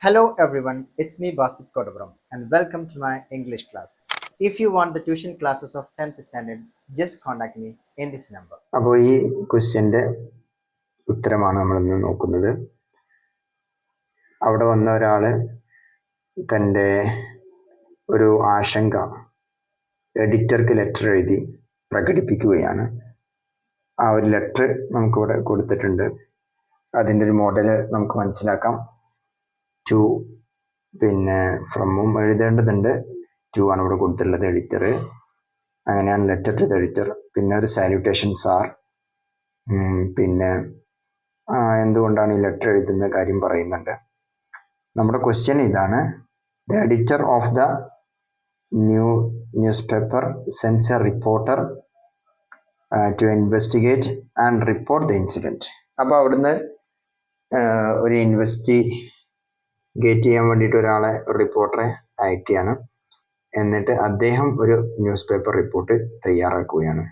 Hello everyone, it's me Basit Kodapuram and welcome to my English class. If you want the tuition classes of 10th standard, just contact me in this number. അപ്പോൾ ഈ ക്വസ്റ്റ്യൻ്റെ ഉത്തരമാണ് നമ്മളിന്ന് നോക്കുന്നത്. അവിടെ വന്ന ഒരാൾ തൻ്റെ ഒരു ആശങ്ക എഡിറ്റർക്ക് ലെറ്റർ എഴുതി പ്രകടിപ്പിക്കുകയാണ്. ആ ഒരു ലെറ്റർ നമുക്കിവിടെ കൊടുത്തിട്ടുണ്ട്. അതിൻ്റെ ഒരു മോഡൽ നമുക്ക് മനസ്സിലാക്കാം. ടു ഫ്രമും എഴുതേണ്ടതുണ്ട്. ടു ആണ് ഇവിടെ കൊടുത്തിട്ടുള്ളത്, എഡിറ്റർ. അങ്ങനെയാണ് ലെറ്റർ ടു ദ എഡിറ്റർ. പിന്നെ ഒരു സാല്യൂട്ടേഷൻസ് ആർ. എന്തുകൊണ്ടാണ് ഈ ലെറ്റർ എഴുതുന്ന കാര്യം പറയുന്നുണ്ട്. നമ്മുടെ ക്വസ്റ്റ്യൻ ഇതാണ്: the editor of the newspaper sends a reporter to investigate and report the incident. അപ്പോൾ അവിടുന്ന് ഒരു ഇൻവെസ്റ്റിഗേറ്റ് ചെയ്യാൻ വേണ്ടിയിട്ട് ഒരാളെ, ഒരു റിപ്പോർട്ടറെ അയക്കുകയാണ്. എന്നിട്ട് അദ്ദേഹം ഒരു ന്യൂസ് പേപ്പർ റിപ്പോർട്ട് തയ്യാറാക്കുകയാണ്.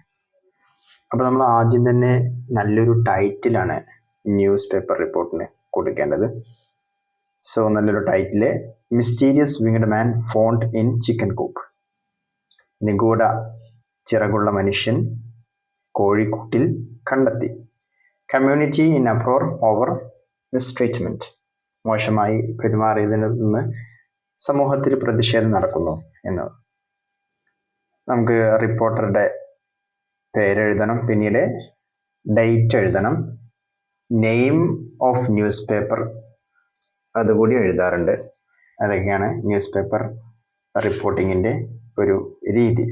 അപ്പോൾ നമ്മൾ ആദ്യം തന്നെ നല്ലൊരു ടൈറ്റിലാണ് ന്യൂസ് പേപ്പർ റിപ്പോർട്ടിന് കൊടുക്കേണ്ടത്. സോ നല്ലൊരു title: mysterious winged man found in chicken coop. നിഗൂഢ ചിറകുള്ള മനുഷ്യൻ കോഴിക്കൂട്ടിൽ കണ്ടെത്തി. Community in uproar over mistreatment. മോശമായി പെരുമാറിയതിൽ നിന്ന് സമൂഹത്തിൽ പ്രതിഷേധം നടക്കുന്നു എന്ന്. നമുക്ക് റിപ്പോർട്ടറുടെ പേരെഴുതണം, പിന്നീട് ഡേറ്റ് എഴുതണം, നെയിം ഓഫ് ന്യൂസ് പേപ്പർ അതുകൂടി എഴുതാറുണ്ട്. അതൊക്കെയാണ് ന്യൂസ് പേപ്പർ റിപ്പോർട്ടിങ്ങിൻ്റെ ഒരു രീതി.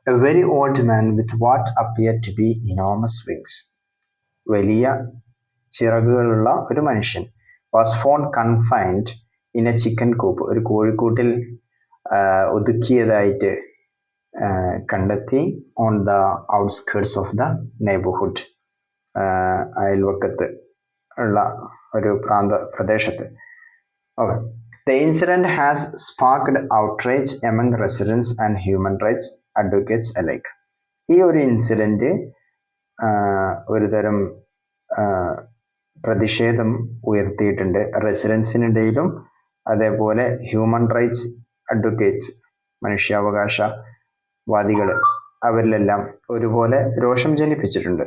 A very old man with what appear to be enormous wings. വലിയ ചിറകുകളുള്ള ഒരു മനുഷ്യൻ. Was found confined in a chicken coop. ഒരു കോഴിക്കൂട്ടിൽ ഒതുക്കിയതായിട്ട് കണ്ടെത്തി. On the outskirts of the neighbourhood. അയൽവക്കത്ത് ഉള്ള ഒരു പ്രദേശത്ത്. Okay. The incident has sparked outrage among residents and human rights advocates alike. ഈ ഒരു ഇൻസിഡൻറ്റ് ഒരുതരം പ്രതിഷേധം ഉയർത്തിയിട്ടുണ്ട് റെസിഡൻസിനിടയിലും, അതേപോലെ ഹ്യൂമൻ റൈറ്റ്സ് അഡ്വക്കേറ്റ്സ്, മനുഷ്യാവകാശവാദികൾ, അവരിലെല്ലാം ഒരുപോലെ രോഷം ജനിപ്പിച്ചിട്ടുണ്ട്.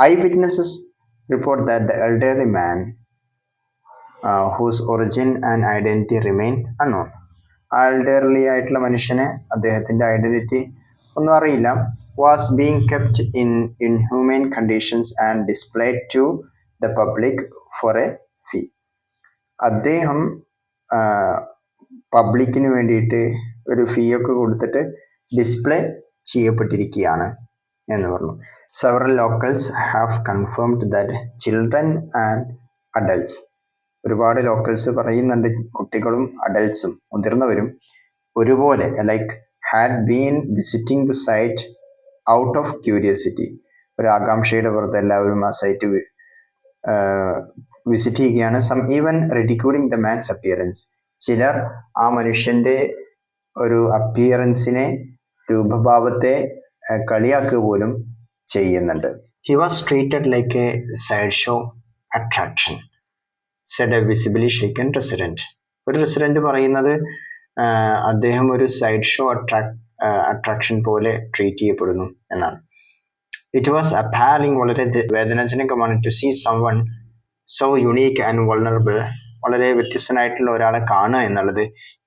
I witnesses report that the elderly man whose origin and identity remain unknown. elderly ആയിട്ടുള്ള മനുഷ്യനെ, അദ്ദേഹത്തിൻ്റെ ഐഡൻറ്റിറ്റി ഒന്നും അറിയില്ല. was being kept in inhumane conditions and displayed to the public for a fee. അദ്ദേഹം പബ്ലിക്കിന് വേണ്ടിയിട്ട് ഒരു ഫീ ഒക്കെ കൊടുത്തിട്ട് ഡിസ്പ്ലേ ചെയ്യപ്പെട്ടിരിക്കുകയാണ് എന്ന് പറഞ്ഞു. Several locals have confirmed that children and adults. ഒരുപാട് ലോക്കൽസ് പറയുന്നുണ്ട്, കുട്ടികളും അഡൽട്ട്സും മുതിർന്നവരും ഒരുപോലെ had been visiting the site out of curiosity. ഒരു ആകാംക്ഷയുടെ പുറത്ത് എല്ലാവരും ആ സൈറ്റ് വിസിറ്റ് ചെയ്യുകയാണ്. Some even ridiculing the man's appearance. ചിലർ ആ മനുഷ്യൻ്റെ ഒരു അപ്പിയറൻസിനെ, രൂപഭാവത്തെ കളിയാക്കുക പോലും ചെയ്യുന്നുണ്ട്. He was treated like a side show attraction, said a visibly shaken resident. ഒരു റെസിഡൻറ്റ് പറയുന്നത് അദ്ദേഹം ഒരു സൈഡ് ഷോ അട്രാക്ഷൻ പോലെ ട്രീറ്റ് ചെയ്യപ്പെടുന്നു എന്നാണ്. ഇറ്റ് വാസ് അപ്പാരിങ്, വളരെ വേദനാജനകമാണ്, to see someone so unique and vulnerable, വളരെ വ്യത്യസ്തനായിട്ടുള്ള ഒരാളെ കാണുക എന്നുള്ളത്.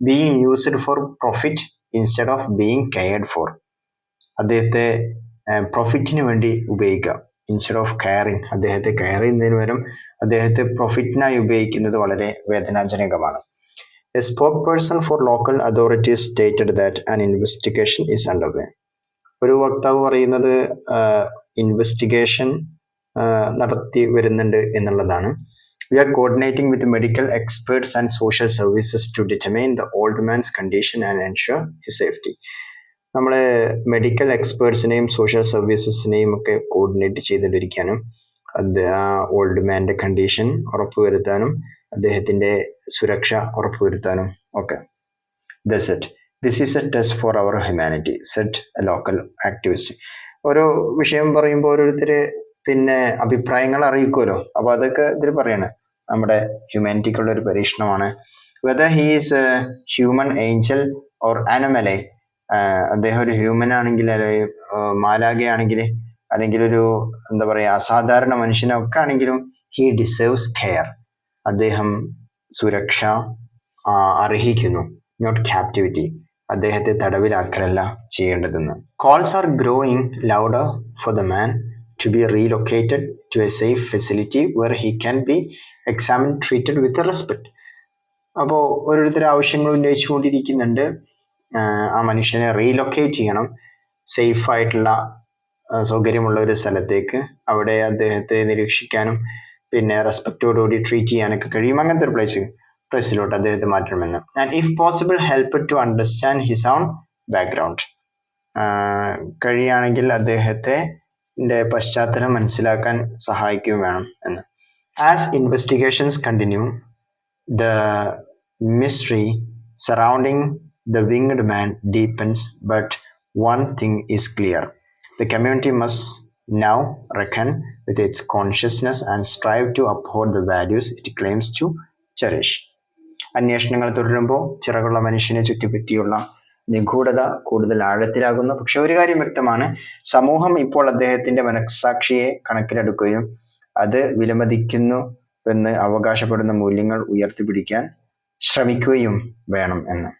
Being used for profit instead of being cared for. അദ്ദേഹത്തെ പ്രോഫിറ്റിന് വേണ്ടി ഉപയോഗിക്കുക, ഇൻസ്റ്റെഡ് ഓഫ് കെയറിങ്. അദ്ദേഹത്തെ കെയർ ചെയ്യുന്നതിന് പകരം അദ്ദേഹത്തെ പ്രോഫിറ്റിനായി ഉപയോഗിക്കുന്നത് വളരെ വേദനാജനകമാണ്. A spokesperson for local authorities stated that an investigation is under way. ഒരു വക്താവ് പറയുന്നത് ഇൻവെസ്റ്റിഗേഷൻ നടത്തി വരുന്നുണ്ട് എന്നുള്ളതാണ്. We are coordinating with medical experts and social services to determine the old man's condition and ensure his safety. നമ്മൾ medical എക്സ്പേർട്സിനെയും social സർവീസസിനെയും ഒക്കെ coordinate ചെയ്തിട്ടിരിക്കാനും ആ old മാൻ്റെ condition ഉറപ്പുവരുത്താനും അദ്ദേഹത്തിൻ്റെ സുരക്ഷ ഉറപ്പുവരുത്താനും ഒക്കെ. This is a test for our humanity, said a local activist. ഓരോ വിഷയം പറയുമ്പോൾ ഓരോരുത്തർ അഭിപ്രായങ്ങൾ അറിയിക്കുമല്ലോ. അപ്പോൾ അതൊക്കെ ഇതിൽ പറയാണ്. നമ്മുടെ ഹ്യൂമാനിറ്റിക്കുള്ള ഒരു പരീക്ഷണമാണ്. Whether he is human angel or animal, അദ്ദേഹം ഒരു ഹ്യൂമൻ ആണെങ്കിൽ അല്ലെങ്കിൽ മാലാഖയാണെങ്കിൽ അല്ലെങ്കിൽ ഒരു എന്താ പറയുക അസാധാരണ മനുഷ്യനൊക്കെ ആണെങ്കിലും ഹീ ഡിസേർവ്സ് കെയർ, അദ്ദേഹം സുരക്ഷ അർഹിക്കുന്നു. നോട്ട് ക്യാപ്റ്റിവിറ്റി, അദ്ദേഹത്തെ തടവിലാക്കലല്ല ചെയ്യേണ്ടതെന്ന്. Calls are growing louder for the man to be relocated to a safe facility where he can be examine treated with respect. അപ്പോൾ ഓരോരുത്തർ ആവശ്യങ്ങൾ ഉന്നയിച്ചുകൊണ്ടിരിക്കുന്നുണ്ട്. ആ മനുഷ്യനെ റീലൊക്കേറ്റ് ചെയ്യണം സേഫ് ആയിട്ടുള്ള സൗകര്യമുള്ള ഒരു സ്ഥലത്തേക്ക്. അവിടെ അദ്ദേഹത്തെ നിരീക്ഷിക്കാനും പിന്നെ റെസ്പെക്റ്റോടുകൂടി ട്രീറ്റ് ചെയ്യാനൊക്കെ കഴിയും. അങ്ങനത്തെ ഒരു പ്ലേസിലോട്ട് അദ്ദേഹത്തെ മാറ്റണമെന്ന്. And if possible help to understand his own background, കഴിയുകയാണെങ്കിൽ അദ്ദേഹത്തെ പശ്ചാത്തലം മനസ്സിലാക്കാൻ സഹായിക്കുകയും വേണം എന്ന്. As investigations continue, the mystery surrounding the winged man deepens, but one thing is clear: the community must now reckon with its consciousness and strive to uphold the values it claims to cherish. അന്വേഷണങ്ങൾ തുടരുമ്പോൾ ചിറകുള്ള മനുഷ്യനെ ചുറ്റിപ്പറ്റിയുള്ള നിഗൂഢത കൂടുതൽ ആഴത്തിലാകുന്നു. പക്ഷെ ഒരു കാര്യം വ്യക്തമാണ്, സമൂഹം ഇപ്പോൾ അദ്ദേഹത്തിന്റെ മനസ്സാക്ഷിയെ കണക്കിലെടുക്കുകയും അത് വിലമതിക്കുന്നു എന്ന് അവകാശപ്പെടുന്ന മൂല്യങ്ങൾ ഉയർത്തിപ്പിടിക്കാൻ ശ്രമിക്കുകയും വേണം എന്ന്.